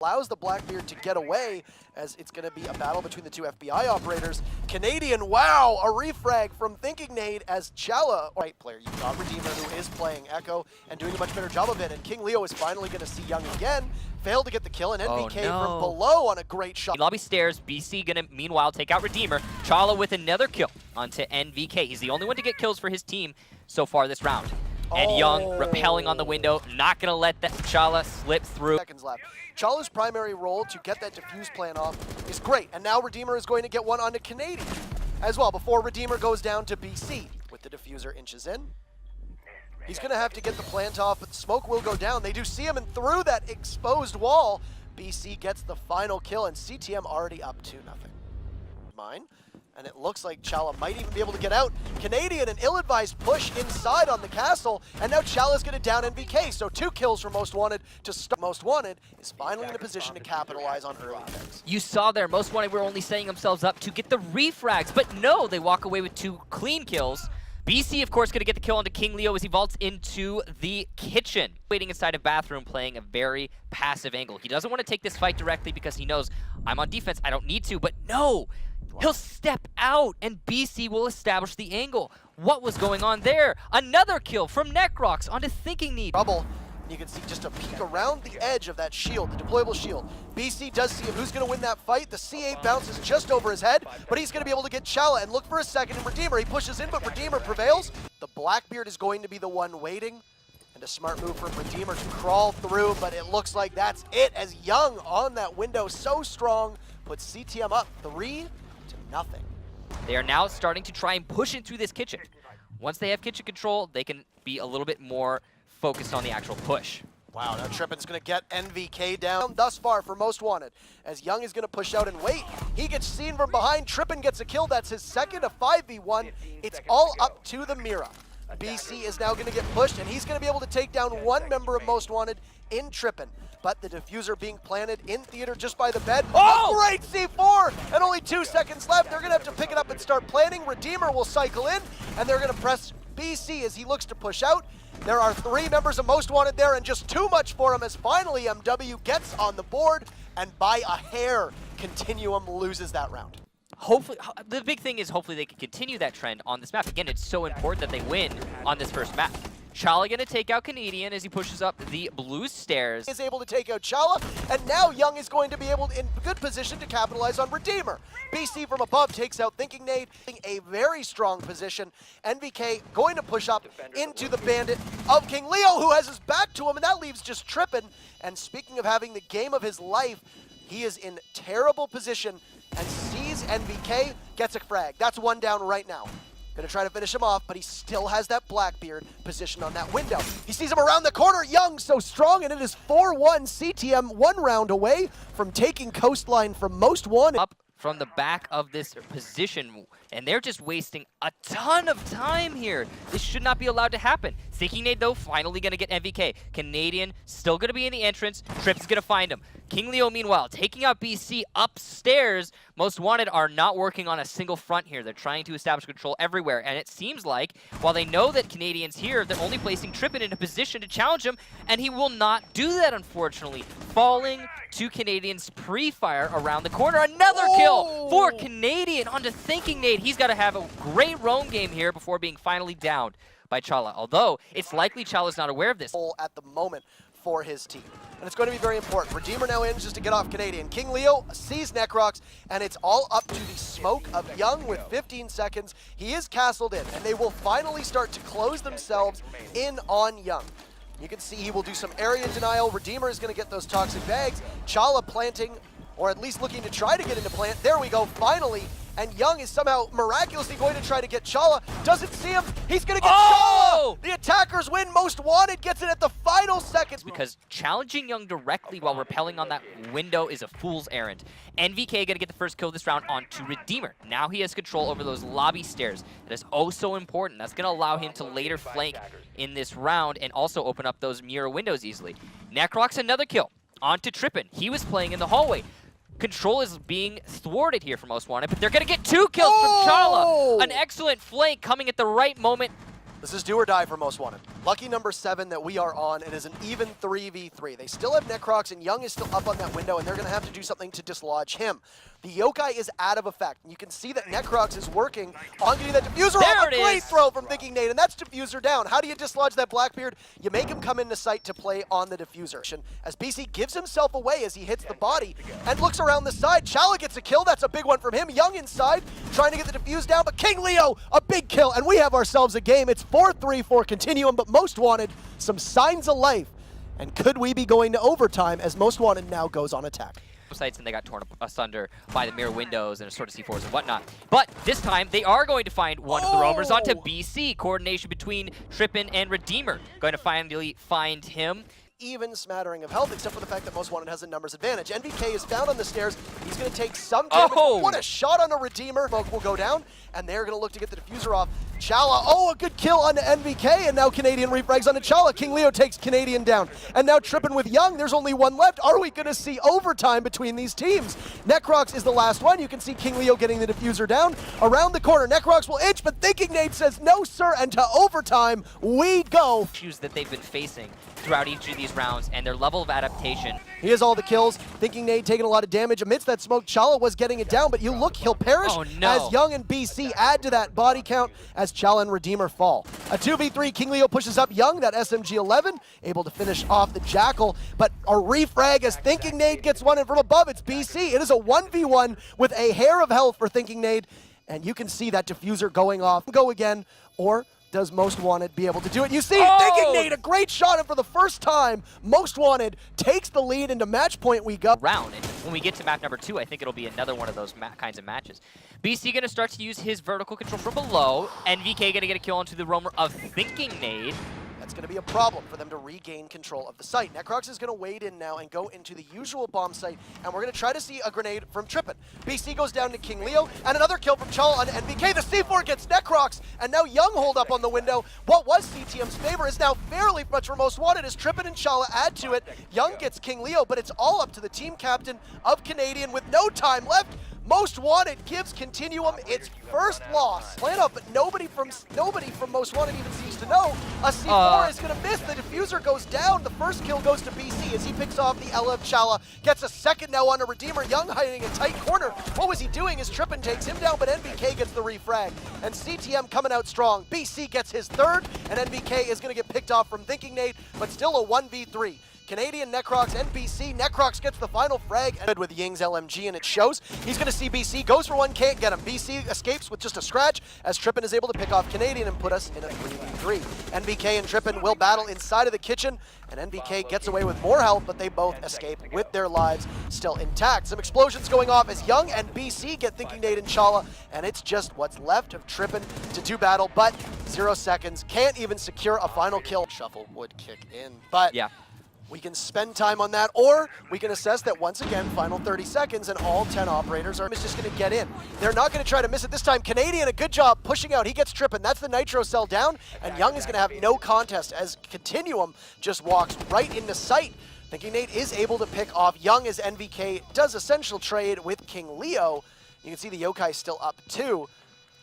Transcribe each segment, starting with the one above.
allows the Blackbeard to get away, as it's going to be a battle between the two FBI operators. Canadian, wow, a refrag from Thinking Nade as Chala, right player. You've got Redeemer, who is playing Echo and doing a much better job of it, and King Leo is finally going to see Young again. Failed to get the kill, and NVK from below on a great shot. Lobby stairs, BC gonna meanwhile take out Redeemer. Chala with another kill onto NVK. He's the only one to get kills for his team so far this round. And Young repelling on the window, not gonna let that Chala slip through. Seconds left. Chala's primary role to get that defuse plan off is great, and now Redeemer is going to get one onto Canadian as well before Redeemer goes down to BC with the diffuser inches in. He's going to have to get the plant off, but the smoke will go down. They do see him, and through that exposed wall, BC gets the final kill, and CTM already up 2-0. Mine, and it looks like Chala might even be able to get out. Canadian, an ill-advised push inside on the castle, and now Chala's going to down NVK, so 2 kills for Most Wanted to start. Most Wanted is finally in a position to capitalize on early picks. You saw there, Most Wanted were only setting themselves up to get the refrags, but no, they walk away with 2 clean kills. BC, of course, going to get the kill onto King Leo as he vaults into the kitchen. Waiting inside a bathroom, playing a very passive angle. He doesn't want to take this fight directly because he knows, I'm on defense, I don't need to, but no! He'll step out, and BC will establish the angle. What was going on there? Another kill from Necrox onto Thinking Nade. Trouble. You can see just a peek around the edge of that shield, the deployable shield. BC does see him. Who's going to win that fight? The C8 bounces just over his head, but he's going to be able to get Chala and look for a second in Redeemer. He pushes in, but Redeemer prevails. The Blackbeard is going to be the one waiting, and a smart move from Redeemer to crawl through, but it looks like that's it, as Young on that window, so strong, puts CTM up 3-0. They are now starting to try and push into this kitchen. Once they have kitchen control, they can be a little bit more focused on the actual push. Wow, now Trippin's going to get NVK down thus far for Most Wanted. As Young is going to push out and wait. He gets seen from behind. Trippin gets a kill. That's his second, a 5v1. It's all up to the Mira. BC is now going to get pushed, and he's going to be able to take down one member of Most Wanted in Trippin. But the diffuser being planted in theater just by the bed. Oh, great C4! And only 2 seconds left. They're going to have to pick it up and start planning. Redeemer will cycle in, and they're going to press BC as he looks to push out. There are 3 members of Most Wanted there, and just too much for him as finally MW gets on the board, and by a hair, Continuum loses that round. Hopefully, the big thing is hopefully they can continue that trend on this map. Again, it's so important that they win on this first map. Chala going to take out Canadian as he pushes up the blue stairs. Is able to take out Chala, and now Young is going to be able, in good position to capitalize on Redeemer. BC from above takes out Thinking Nade, a very strong position. NVK going to push up into the bandit of King Leo, who has his back to him, and that leaves just Trippin. And speaking of having the game of his life, he is in terrible position and sees NVK, gets a frag. That's 1 down right now. Gonna try to finish him off, but he still has that Blackbeard positioned on that window. He sees him around the corner. Young so strong, and it is 4-1. CTM 1 round away from taking Coastline from Most Wanted. Up from the back of this position, and they're just wasting a ton of time here. This should not be allowed to happen. Thinking Nade, though, finally going to get NVK. Canadian still going to be in the entrance. Tripp's going to find him. King Leo, meanwhile, taking out BC upstairs. Most Wanted are not working on a single front here. They're trying to establish control everywhere, and it seems like, while they know that Canadian's here, they're only placing Trippin in a position to challenge him, and he will not do that, unfortunately. Falling to Canadian's pre-fire around the corner. Another kill for Canadian onto Thinking Nade. He's got to have a great roam game here before being finally downed by Chala, although it's likely Chala's not aware of this. At the moment for his team, and it's going to be very important. Redeemer now in just to get off Canadian. King Leo sees Necrox, and it's all up to the smoke of Young with 15 seconds. He is castled in, and they will finally start to close themselves in on Young. You can see he will do some area denial. Redeemer is going to get those toxic bags. Chala planting, or at least looking to try to get into plant. There we go, finally. And Young is somehow miraculously going to try to get Chala. Doesn't see him. He's going to get Chala. The attackers win. Most Wanted gets it at the final seconds. Because challenging Young directly while repelling on that window is a fool's errand. NVK going to get the first kill this round onto Redeemer. Now he has control over those lobby stairs. That is oh so important. That's going to allow him to later flank in this round and also open up those mirror windows easily. Necrox another kill onto Trippin. He was playing in the hallway. Control is being thwarted here for Most Wanted, but they're going to get 2 kills from Chala. An excellent flank coming at the right moment. This is do or die for Most Wanted. Lucky number 7 that we are on. It is an even 3v3. They still have Necrox, and Young is still up on that window, and they're going to have to do something to dislodge him. The yokai is out of effect. And you can see that Necrox is working on getting that diffuser off. A great throw from Thinking Nate, and that's diffuser down. How do you dislodge that Blackbeard? You make him come into sight to play on the diffuser. As BC gives himself away as he hits the body and looks around the side. Chala gets a kill. That's a big one from him. Young inside, trying to get the diffuse down, but King Leo, a big kill, and we have ourselves a game. It's 4-3 for Continuum, but Most Wanted, some signs of life. And could we be going to overtime as Most Wanted now goes on attack? Sites, and they got torn asunder by the mirror windows and sort of C4s and whatnot. But this time, they are going to find one of the roamers onto BC. Coordination between Trippin and Redeemer. Going to finally find him. Even smattering of health, except for the fact that Most Wanted has a numbers advantage. NVK is found on the stairs. He's going to take some damage. Oh! What a shot on a Redeemer. Smoke will go down, and they're going to look to get the diffuser off. Chala, oh, a good kill on NVK, and now Canadian refrags onto Chala. King Leo takes Canadian down, and now Trippin with Young. There's only one left. Are we going to see overtime between these teams? Necrox is the last one. You can see King Leo getting the diffuser down. Around the corner, Necrox will inch, but Thinking Nate says, no, sir, and to overtime we go. Issues that they've been facing throughout each of these rounds and their level of adaptation. He has all the kills. Thinking Nate taking a lot of damage. Amidst that smoke, Chala was getting it down, but you look, he'll perish as Young and BC add to that body count as Chala and Redeemer fall. A 2v3, King Leo pushes up Young, that SMG-11, able to finish off the Jackal, but a refrag as Thinking Nate gets one, and from above it's BC. It is a 1v1 with a hair of health for Thinking Nate, and you can see that diffuser going off. Go again, or does Most Wanted be able to do it? You see, Thinking Nate, a great shot, and for the first time, Most Wanted takes the lead into match point we go. Round, and when we get to map number 2, I think it'll be another one of those kinds of matches. BC gonna start to use his vertical control from below. NVK gonna get a kill onto the roamer of Thinking Nate. That's going to be a problem for them to regain control of the site. Necrox is going to wade in now and go into the usual bomb site, and we're going to try to see a grenade from Trippin. BC goes down to King Leo, and another kill from Chala on NVK. The C4 gets Necrox, and now Young hold up on the window. What was CTM's favor is now fairly much for Most Wanted as Trippin and Chala add to it. Young gets King Leo, but it's all up to the team captain of Canadian with no time left. Most Wanted gives Continuum its first loss. Plan up, but nobody from Most Wanted even seems to know. A C4 is going to miss. The diffuser goes down. The first kill goes to BC as he picks off the LF Chala. Gets a second now on a Redeemer. Young hiding in a tight corner. What was he doing as Trippin takes him down, but NVK gets the refrag. And CTM coming out strong. BC gets his third, and NVK is going to get picked off from Thinking Nate, but still a 1v3. Canadian, Necrox, and BC. Necrox gets the final frag with Ying's LMG, and it shows. He's going to see BC, goes for one, can't get him. BC escapes with just a scratch as Trippin is able to pick off Canadian and put us in a 3v3. NVK and Trippin will battle inside of the kitchen, and NVK gets away with more health, but they both escape with their lives still intact. Some explosions going off as Young and BC get Thinking Nate and Chala, and it's just what's left of Trippin to do battle, but 0 seconds. Can't even secure a final kill. Shuffle would kick in, but yeah. We can spend time on that, or we can assess that once again, final 30 seconds, and all 10 operators are just going to get in. They're not going to try to miss it this time. Canadian, a good job pushing out. He gets Trippin. That's the Nitro cell down, and Young is going to have no contest as Continuum just walks right into sight. Thinking Nate is able to pick off Young as NVK does essential trade with King Leo. You can see the yokai still up too.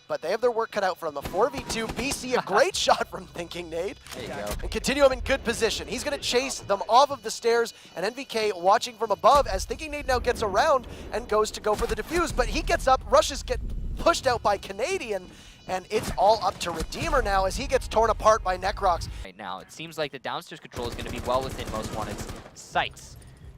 But they have their work cut out from the 4v2. BC, a great shot from Thinking Nate. There you go. And Continuum in good position. He's going to chase them off of the stairs, and NVK watching from above as Thinking Nate now gets around and goes to go for the defuse. But he gets up, rushes, get pushed out by Canadian, and it's all up to Redeemer now as he gets torn apart by Necrox. Right now, it seems like the downstairs control is going to be well within Most Wanted's sights.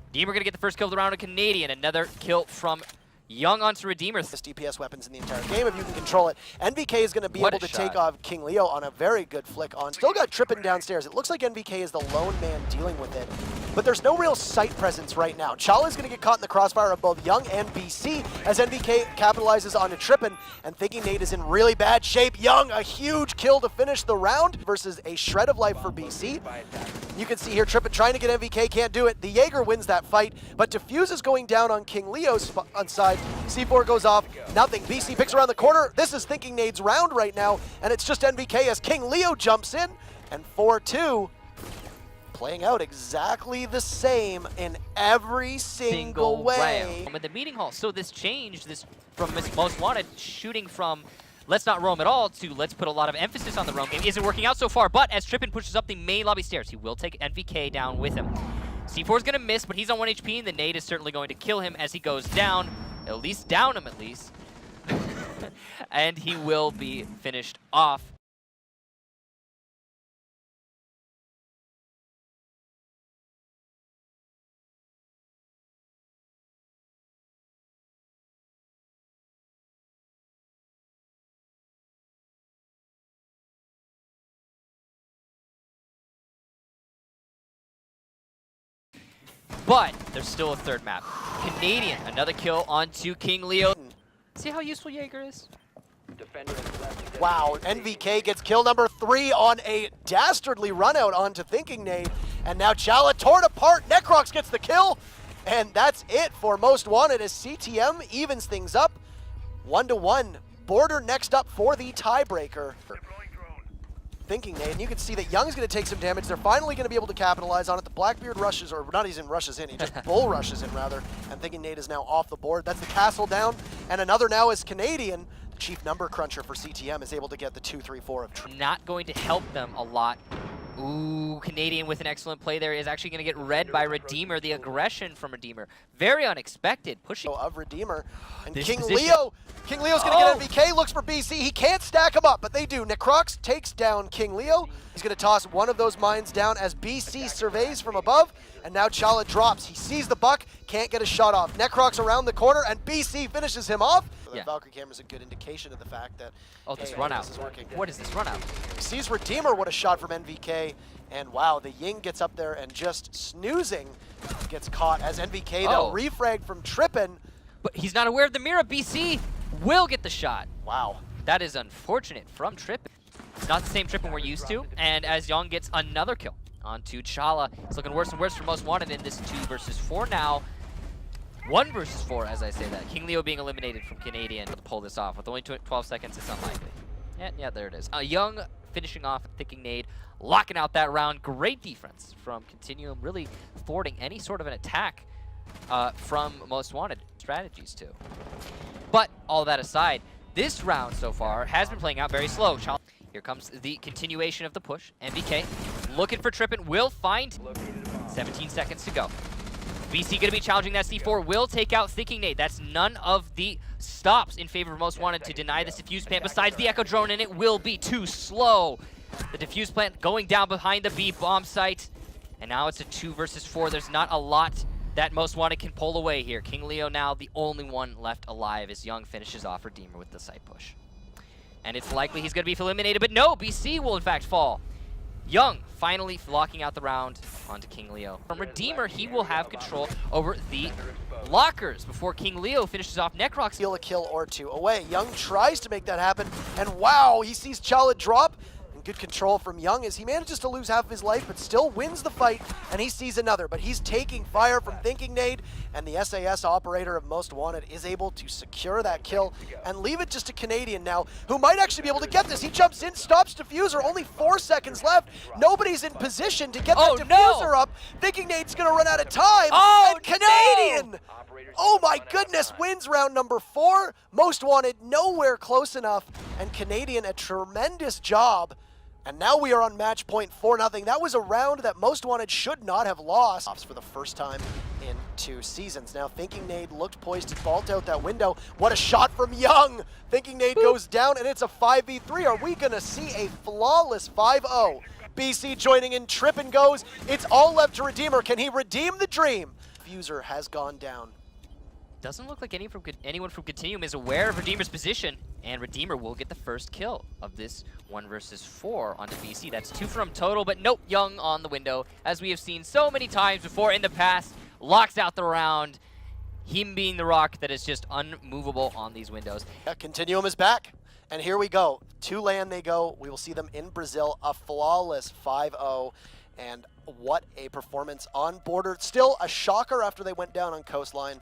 Redeemer going to get the first kill of the round of Canadian. Another kill from Young onto Redeemer. Best DPS weapons in the entire game if you can control it. NVK is going to be able to take off King Leo on a very good flick on. Still got Trippin downstairs. It looks like NVK is the lone man dealing with it. But there's no real sight presence right now. Chala is going to get caught in the crossfire of both Young and BC as NVK capitalizes onto Trippin, and Thinking Nate is in really bad shape. Young, a huge kill to finish the round versus a shred of life for BC. You can see here Trippin trying to get NVK, can't do it. The Jaeger wins that fight, but Diffuse is going down on King Leo's side. C4 goes off, nothing. BC picks around the corner. This is Thinking Nate's round right now, and it's just NVK as King Leo jumps in, and 4-2. Playing out exactly the same in every single way. Round. At the meeting hall, so this changed from Most Wanted shooting from let's not roam at all to let's put a lot of emphasis on the roam game. Isn't working out so far, but as Trippin pushes up the main lobby stairs, he will take NVK down with him. C4 is going to miss, but he's on 1 HP, and the nade is certainly going to kill him as he goes down. At least down him, at least. And he will be finished off. But there's still a third map. Canadian, another kill onto King Leo. See how useful Jaeger is? Wow, NVK gets kill number 3 on a dastardly run out onto Thinking Nade. And now Chala torn apart. Necrox gets the kill. And that's it for Most Wanted as CTM evens things up. 1-1. Border next up for the tiebreaker. Thinking Nade, and you can see that Young's going to take some damage. They're finally going to be able to capitalize on it. The Blackbeard rushes, or not even rushes in, he just bull rushes in rather, and Thinking Nade is now off the board. That's the castle down, and another now is Canadian. The chief number cruncher for CTM is able to get the 2-3-4 of Not going to help them a lot. Ooh, Canadian with an excellent play there is actually going to get read by Redeemer. The aggression from Redeemer. Very unexpected. Pushing of Redeemer. And this King position. Leo's going to get NVK, looks for BC. He can't stack him up, but they do. Necrox takes down King Leo. He's going to toss one of those mines down as BC surveys from above. And now Chala drops. He sees the buck, can't get a shot off. Necrox around the corner, and BC finishes him off. The Valkyrie camera is a good indication of the fact that this run out. This is working. What is this run out? Sees Redeemer, what a shot from NVK. And wow, the Ying gets up there and just snoozing gets caught as NVK though refragged from Trippin. But he's not aware of the mirror. BC will get the shot. Wow. That is unfortunate from Trippin. It's not the same Trippin we're used to. And as Young gets another kill onto Chala, it's looking worse and worse for Most Wanted in this 2 versus 4 now. 1 versus 4, as I say that. King Leo being eliminated from Canadian to pull this off. With only 12 seconds, it's unlikely. Yeah, there it is. Young finishing off Thinking Nade, locking out that round. Great defense from Continuum, really thwarting any sort of an attack from Most Wanted strategies too. But all that aside, this round so far has been playing out very slow. Here comes the continuation of the push. NVK looking for Trippin, will find 17 seconds to go. BC going to be challenging that C4, will take out Thinking Nade. That's none of the stops in favor of Most Wanted to deny this defuse plant besides the Echo Drone, and it will be too slow. The defuse plant going down behind the B bomb site, and now it's a 2 versus 4. There's not a lot that Most Wanted can pull away here. King Leo now the only one left alive as Young finishes off Redeemer with the site push. And it's likely he's going to be eliminated, but no, BC will in fact fall. Young finally locking out the round onto King Leo. From Redeemer, he will have control over the lockers before King Leo finishes off Necrox. Steal a kill or 2 away. Young tries to make that happen, and wow, he sees Chala drop. Good control from Young as he manages to lose half of his life, but still wins the fight, and he sees another. But he's taking fire from Thinking Nade, and the SAS operator of Most Wanted is able to secure that kill and leave it just to Canadian now, who might actually be able to get this. He jumps in, stops diffuser, only 4 seconds left. Nobody's in position to get that diffuser up. Thinking Nade's gonna run out of time, and Canadian! Oh my goodness, wins round number 4. Most Wanted nowhere close enough, and Canadian a tremendous job. And now we are on match point 4-0. That was a round that Most Wanted should not have lost for the first time in 2 seasons. Now Thinking Nade looked poised to vault out that window. What a shot from Young! Thinking Nade goes down, and it's a 5v3. Are we gonna see a flawless 5-0? BC joining in, Trippin goes. It's all left to Redeemer. Can he redeem the dream? Fuser has gone down. Doesn't look like anyone from Continuum is aware of Redeemer's position, and Redeemer will get the first kill of this 1 versus 4 onto BC. That's 2 from total, but nope, Young on the window, as we have seen so many times before in the past, locks out the round. Him being the rock that is just unmovable on these windows. Continuum is back, and here we go. To land they go. We will see them in Brazil, a flawless 5-0. And what a performance on border. Still a shocker after they went down on Coastline.